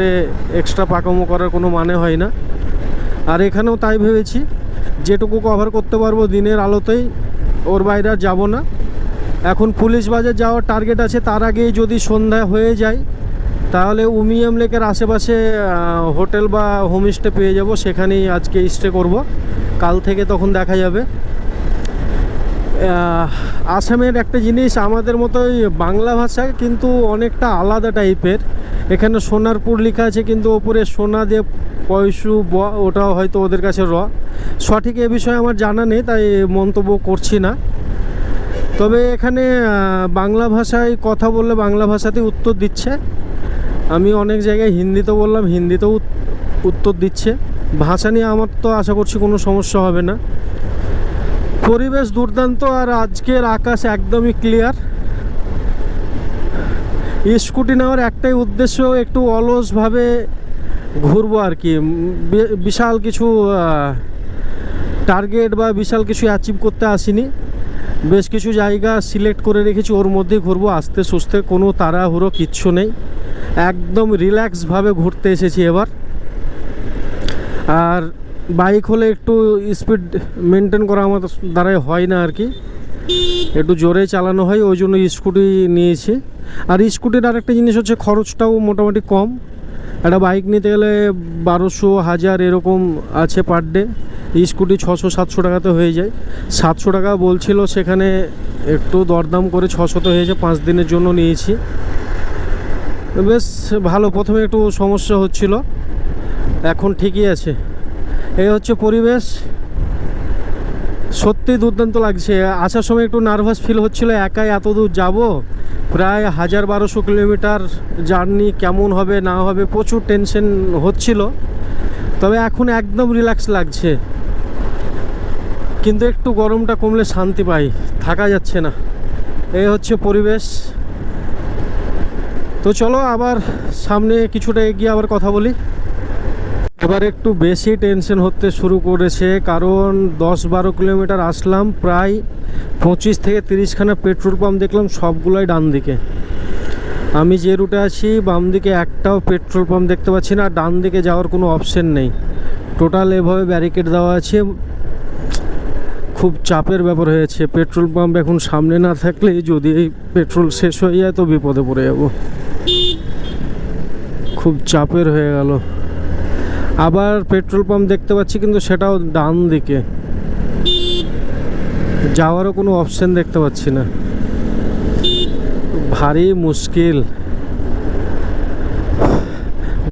রাত্রে এক্সট্রা পাকামো করার কোনো মানে হয় না। আর এখানেও তাই ভেবেছি, যেটুকু কভার করতে পারবো দিনের আলোতেই, ওর বাইরে আর যাবো না। এখন পুলিশ বাজার যাওয়ার টার্গেট আছে, তার আগেই যদি সন্ধ্যা হয়ে যায় তাহলে উমিয়াম লেকের আশেপাশে হোটেল বা হোমস্টে পেয়ে যাব, সেখানেই আজকে স্টে করব। কাল থেকে তখন দেখা যাবে। আসামের একটা জিনিস, আমাদের মতোই বাংলা ভাষা কিন্তু অনেকটা আলাদা টাইপের। এখানে সোনারপুর লেখা আছে, কিন্তু ওপরে সোনা দিয়ে পয়সু ব, ওটাও হয়তো ওদের কাছে র। সঠিক এ বিষয়ে আমার জানা নেই, তাই মন্তব্য করছি না। তবে এখানে বাংলা ভাষায় কথা বললে বাংলা ভাষাতেই উত্তর দিচ্ছে। আমি অনেক জায়গায় হিন্দিতে বললাম, হিন্দিতেও উত্তর দিচ্ছে। ভাষা নিয়ে আমার তো আশা করছি কোনো সমস্যা হবে না। পরিবেশ দুর্দান্ত, আর আজকের আকাশ একদমই ক্লিয়ার। স্কুটি নেওয়ার একটাই উদ্দেশ্য, একটু অলসভাবে ঘুরবো আর কি। বিশাল কিছু টার্গেট বা বিশাল কিছু অ্যাচিভ করতে আসিনি। বেশ কিছু জায়গা সিলেক্ট করে রেখেছি, ওর মধ্যেই ঘুরবো আস্তে সুস্তে, কোনো তাড়াহুড়ো কিচ্ছু নেই। একদম রিল্যাক্সভাবে ঘুরতে এসেছি এবার। আর বাইক হলে একটু স্পিড মেনটেন করা আমার দ্বারাই হয় না আর কি, একটু জোরে চালানো হয়, ওই জন্য স্কুটি নিয়েছি। আর স্কুটির আরেকটা জিনিস হচ্ছে খরচটাও মোটামুটি কম। একটা বাইক নিতে গেলে 1200 1000 এরকম আছে পার ডে, স্কুটি 600-700 টাকাতে হয়ে যায়। 700 টাকা বলছিল, সেখানে একটু দরদাম করে 600 হয়েছে। 5 দিনের জন্য নিয়েছি, বেশ ভালো। প্রথমে একটু সমস্যা হচ্ছিল, এখন ঠিকই আছে। এই হচ্ছে পরিবেশ, সত্যি দুর্দান্ত লাগছে। আসার সময় একটু নার্ভাস ফিল হচ্ছিল, একাই এত দূর যাব, প্রায় 1000-1200 কিলোমিটার জার্নি, কেমন হবে না হবে প্রচুর টেনশন হচ্ছিল। তবে এখন একদম রিল্যাক্স লাগছে, কিন্তু একটু গরমটা কমলে শান্তি পাই, থাকা যাচ্ছে না। এই হচ্ছে পরিবেশ। তো চলো আবার সামনে কিছুটা এগিয়ে আবার কথা বলি। এবার একটু বেশি টেনশন হতে শুরু করেছে, কারণ 10-12 কিলোমিটার আসলাম, প্রায় 25 থেকে 30 খানা পেট্রোল পাম্প দেখলাম, সবগুলোই ডান দিকে। আমি যে রুটে আছি বাম দিকে একটাও পেট্রোল পাম্প দেখতে পাচ্ছি না, ডান দিকে যাওয়ার কোনো অপশন নেই। টোটাল এভাবে ব্যারিকেড দেওয়া আছে, খুব চাপের ব্যাপার হয়েছে। পেট্রোল পাম্প এখন সামনে না থাকলে, যদি পেট্রোল শেষ হয়ে যায় তো বিপদে পড়ে যাব। খুব চাপের হয়ে গেল। আবার পেট্রোল পাম্প দেখতে পাচ্ছি, কিন্তু সেটাও ডান দিকে, যাওয়ারও কোনো অপশন দেখতে পাচ্ছি না। ভারী মুশকিল।